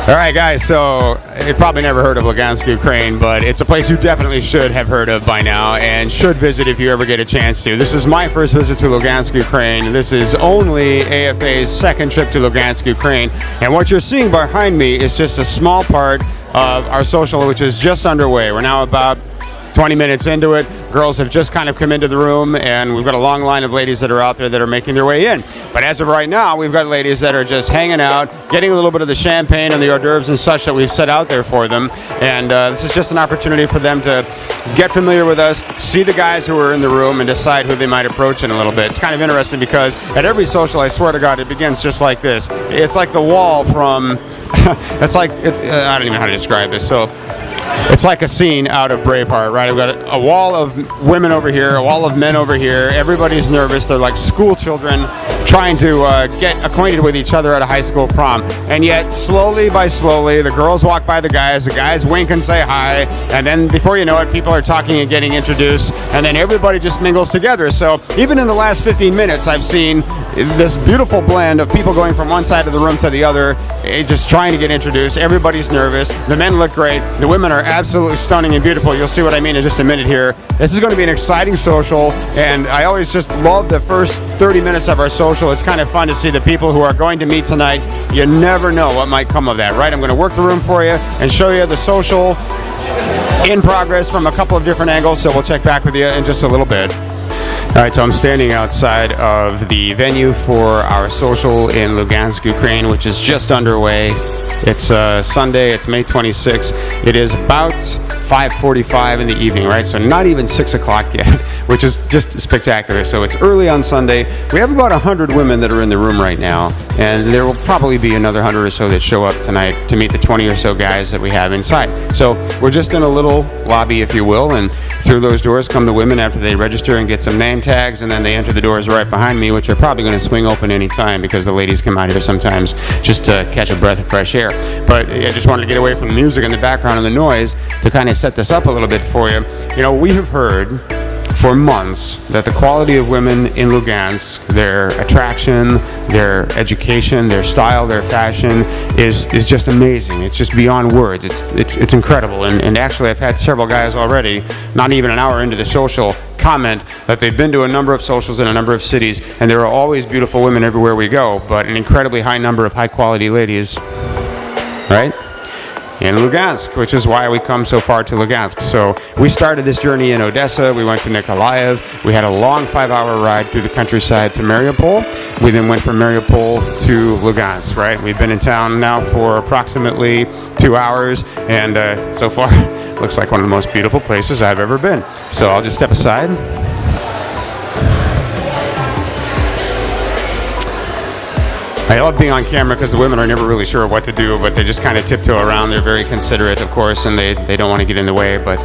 All right, guys, so you probably never heard of Lugansk, Ukraine, but it's a place you definitely should have heard of by now and should visit if you ever get a chance to. This is my first visit to Lugansk, Ukraine. This is only AFA's second trip to Lugansk, Ukraine. And what you're seeing behind me is just a small part of our social, which is just underway. We're now about 20 minutes into it. Girls have just kind of come into the room, and we've got a long line of ladies that are out there that are making their way in. But as of right now, we've got ladies that are just hanging out, getting a little bit of the champagne and the hors d'oeuvres and such that we've set out there for them. And this is just an opportunity for them to get familiar with us, see the guys who are in the room, and decide who they might approach in a little bit. It's kind of interesting because at every social, I swear to God, it begins just like this. It's like the wall from, it's like, I don't even know how to describe this. So it's like a scene out of Braveheart, right? We've got a wall of women over here, a wall of men over here. Everybody's nervous. They're like school children trying to get acquainted with each other at a high school prom. And yet, slowly by slowly, the girls walk by the guys wink and say hi, and then before you know it, people are talking and getting introduced, and then everybody just mingles together. So even in the last 15 minutes, I've seen this beautiful blend of people going from one side of the room to the other, just trying to get introduced. Everybody's nervous. The men look great. The women are absolutely stunning and beautiful. You'll see what I mean in just a minute here. This is going to be an exciting social, and I always just love the first 30 minutes of our social. It's kind of fun to see the people who are going to meet tonight. You never know what might come of that, right? I'm going to work the room for you and show you the social in progress from a couple of different angles, so we'll check back with you in just a little bit. All right, so I'm standing outside of the venue for our social in Lugansk, Ukraine, which is just underway. It's Sunday, it's May 26th. It is about 5:45 in the evening, right? So not even 6 o'clock yet, which is just spectacular. So it's early on Sunday. We have about 100 women that are in the room right now, and there will probably be another 100 or so that show up tonight to meet the 20 or so guys that we have inside. So we're just in a little lobby, if you will, and through those doors come the women after they register and get some name tags, and then they enter the doors right behind me, which are probably going to swing open any time because the ladies come out here sometimes just to catch a breath of fresh air. But I just wanted to get away from the music in the background and the noise to kind of set this up a little bit for you. You know, we have heard for months that the quality of women in Lugansk, their attraction, their education, their style, their fashion is just amazing. It's just beyond words. It's incredible. And actually, I've had several guys already, not even an hour into the social, comment that they've been to a number of socials in a number of cities, and there are always beautiful women everywhere we go, but an incredibly high number of high-quality ladies, right? In Lugansk, which is why we come so far to Lugansk. So we started this journey in Odessa. We went to Nikolaev. We had a long 5-hour ride through the countryside to Mariupol. We then went from Mariupol to Lugansk, right? We've been in town now for approximately 2 hours, and so far looks like one of the most beautiful places I've ever been. So I'll just step aside. I love being on camera because the women are never really sure what to do, but they just kind of tiptoe around. They're very considerate, of course, and they don't want to get in the way, but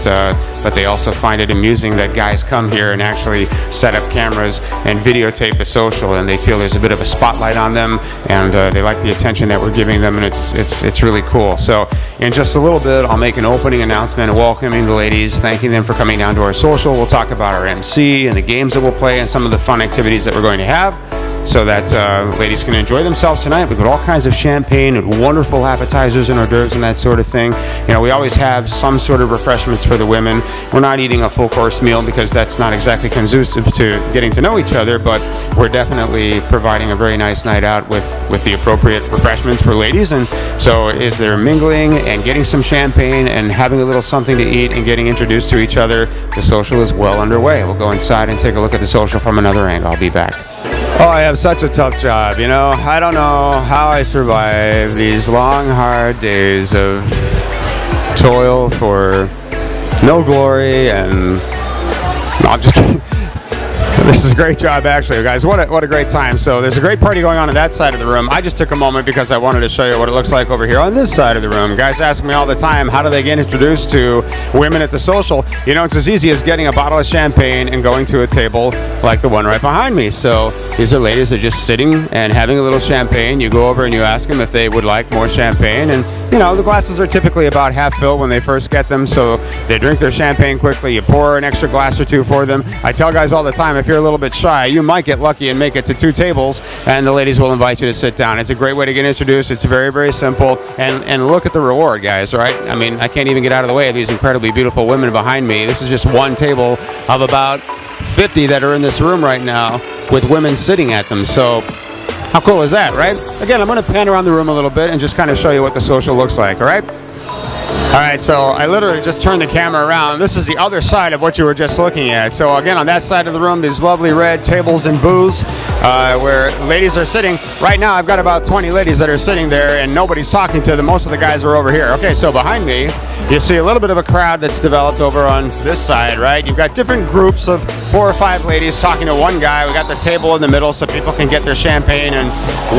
they also find it amusing that guys come here and actually set up cameras and videotape the social, and they feel there's a bit of a spotlight on them, and they like the attention that we're giving them, and it's really cool. So in just a little bit, I'll make an opening announcement welcoming the ladies, thanking them for coming down to our social. We'll talk about our MC and the games that we'll play and some of the fun activities that we're going to have, so that ladies can enjoy themselves tonight. We've got all kinds of champagne and wonderful appetizers and hors d'oeuvres and that sort of thing. You know, we always have some sort of refreshments for the women. We're not eating a full course meal because that's not exactly conducive to getting to know each other, but we're definitely providing a very nice night out with the appropriate refreshments for ladies. And so as they're mingling and getting some champagne and having a little something to eat and getting introduced to each other, the social is well underway. We'll go inside and take a look at the social from another angle. I'll be back. Oh, I have such a tough job, you know. I don't know how I survive these long, hard days of toil for no glory, and no, I'm just kidding. This is a great job, actually, guys. What a great time. So there's a great party going on that side of the room. I just took a moment because I wanted to show you what it looks like over here on this side of the room. Guys ask me all the time, how do they get introduced to women at the social? You know, it's as easy as getting a bottle of champagne and going to a table like the one right behind me. So these are ladies that are just sitting and having a little champagne. You go over and you ask them if they would like more champagne, and you know, the glasses are typically about half filled when they first get them, so they drink their champagne quickly. You pour an extra glass or two for them. I tell guys all the time, if you're a little bit shy, you might get lucky and make it to 2 tables, and the ladies will invite you to sit down. It's a great way to get introduced. It's very, very simple, and look at the reward, guys, right? I mean, I can't even get out of the way of these incredibly beautiful women behind me. This is just one table of about 50 that are in this room right now with women sitting at them. So how cool is that, right? Again, I'm going to pan around the room a little bit and just kind of show you what the social looks like, all right? All right, so I literally just turned the camera around. This is the other side of what you were just looking at. So again, on that side of the room, these lovely red tables and booths where ladies are sitting. Right now, I've got about 20 ladies that are sitting there, and nobody's talking to them. Most of the guys are over here. Okay, so behind me, you see a little bit of a crowd that's developed over on this side, right? You've got different groups of 4 or 5 ladies talking to one guy. We got the table in the middle so people can get their champagne and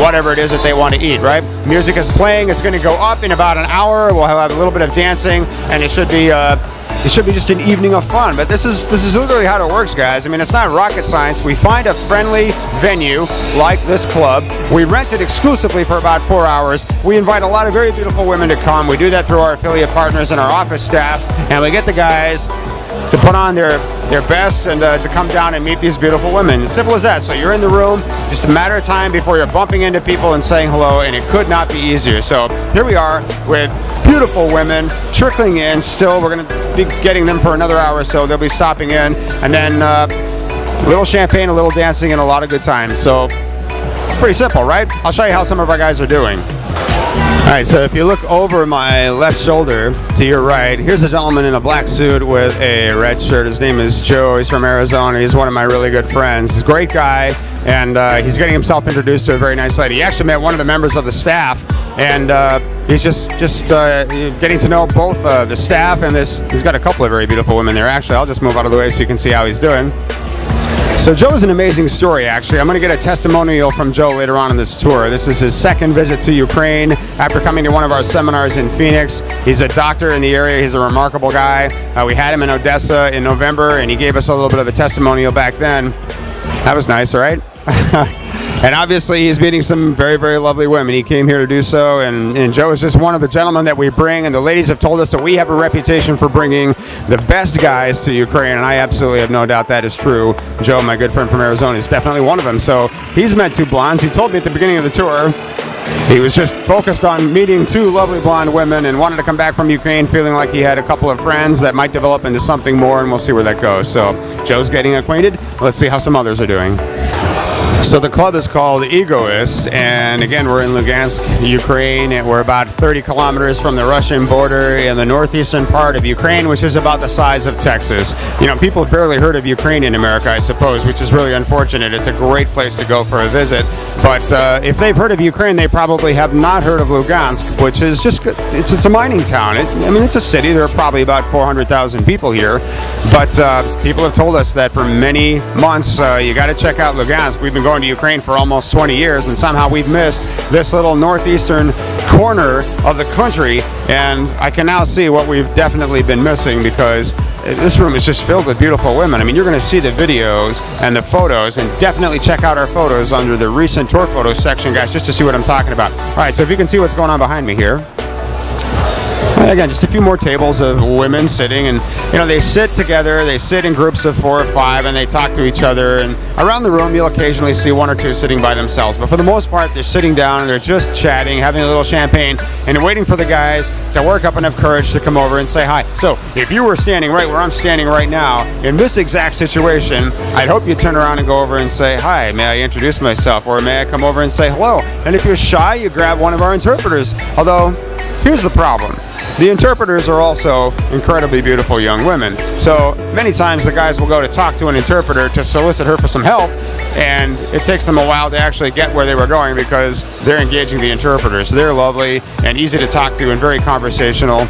whatever it is that they want to eat, right? Music is playing. It's going to go up in about an hour. We'll have a little bit of dancing, and it should be just an evening of fun. But this is literally how it works, guys. I mean, it's not rocket science. We find a friendly venue like this club. We rent it exclusively for about 4 hours. We invite a lot of very beautiful women to come. We do that through our affiliate partners and our office staff, and we get the guys to put on their best and to come down and meet these beautiful women. As simple as that. So you're in the room, just a matter of time before you're bumping into people and saying hello, and it could not be easier. So here we are with beautiful women trickling in. Still, we're going to be getting them for another hour or so. They'll be stopping in, and then a little champagne, a little dancing, and a lot of good times. So it's pretty simple, right? I'll show you how some of our guys are doing. All right, so if you look over my left shoulder to your right, here's a gentleman in a black suit with a red shirt. His name is Joe. He's from Arizona. He's one of my really good friends. He's a great guy, and he's getting himself introduced to a very nice lady. He actually met one of the members of the staff, and he's just getting to know both the staff and this. He's got a couple of very beautiful women there. Actually, I'll just move out of the way so you can see how he's doing. So Joe's an amazing story, actually. I'm going to get a testimonial from Joe later on in this tour. This is his second visit to Ukraine after coming to one of our seminars in Phoenix. He's a doctor in the area. He's a remarkable guy. We had him in Odessa in November, and he gave us a little bit of a testimonial back then. That was nice, right? And obviously, he's meeting some very, very lovely women. He came here to do so, and Joe is just one of the gentlemen that we bring, and the ladies have told us that we have a reputation for bringing the best guys to Ukraine, and I absolutely have no doubt that is true. Joe, my good friend from Arizona, is definitely one of them. So he's met 2 blondes. He told me at the beginning of the tour he was just focused on meeting 2 lovely blonde women and wanted to come back from Ukraine feeling like he had a couple of friends that might develop into something more, and we'll see where that goes. So Joe's getting acquainted. Let's see how some others are doing. So the club is called Egoist, and again, we're in Lugansk, Ukraine, and we're about 30 kilometers from the Russian border in the northeastern part of Ukraine, which is about the size of Texas. You know, people have barely heard of Ukraine in America, I suppose, which is really unfortunate. It's a great place to go for a visit, but if they've heard of Ukraine, they probably have not heard of Lugansk, which is just, it's a mining town. I mean, it's a city. There are probably about 400,000 people here, but people have told us that for many months, you got to check out Lugansk. We've been going to Ukraine for almost 20 years, and somehow we've missed this little northeastern corner of the country, and I can now see what we've definitely been missing, because this room is just filled with beautiful women. I mean, you're going to see the videos and the photos, and definitely check out our photos under the recent tour photos section, guys, just to see what I'm talking about. All right, so if you can see what's going on behind me here. Again, just a few more tables of women sitting, and you know, they sit together, they sit in groups of 4 or 5, and they talk to each other, and around the room you'll occasionally see 1 or 2 sitting by themselves, but for the most part they're sitting down and they're just chatting, having a little champagne, and they're waiting for the guys to work up enough courage to come over and say hi. So if you were standing right where I'm standing right now in this exact situation, I'd hope you'd turn around and go over and say, hi, may I introduce myself, or may I come over and say hello? And if you're shy, you grab one of our interpreters, although here's the problem. The interpreters are also incredibly beautiful young women. So many times the guys will go to talk to an interpreter to solicit her for some help, and it takes them a while to actually get where they were going because they're engaging the interpreters. They're lovely and easy to talk to and very conversational.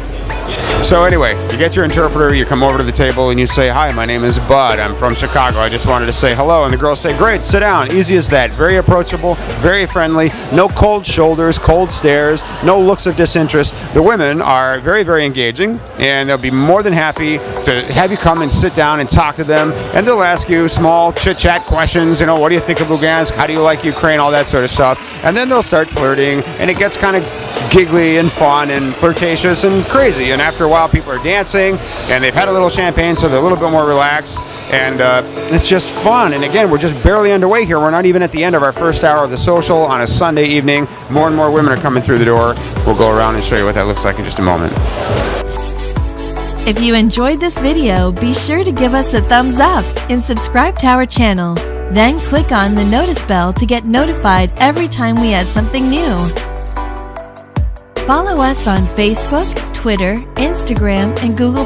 So anyway, you get your interpreter, you come over to the table and you say, "Hi, my name is Bud. I'm from Chicago. I just wanted to say hello." And the girls say, "Great, sit down." Easy as that. Very approachable, very friendly. No cold shoulders, cold stares, no looks of disinterest. The women are very, very engaging, and they'll be more than happy to have you come and sit down and talk to them. And they'll ask you small chit-chat questions. What do you think of Lugansk? How do you like Ukraine? All that sort of stuff. And then they'll start flirting, and it gets kind of giggly and fun and flirtatious and crazy. And after a while, people are dancing, and they've had a little champagne, so they're a little bit more relaxed. And it's just fun. And again, we're just barely underway here. We're not even at the end of our first hour of the social on a Sunday evening. More and more women are coming through the door. We'll go around and show you what that looks like in just a moment. If you enjoyed this video, be sure to give us a thumbs up and subscribe to our channel. Then click on the notice bell to get notified every time we add something new. Follow us on Facebook, Twitter, Instagram, and Google+.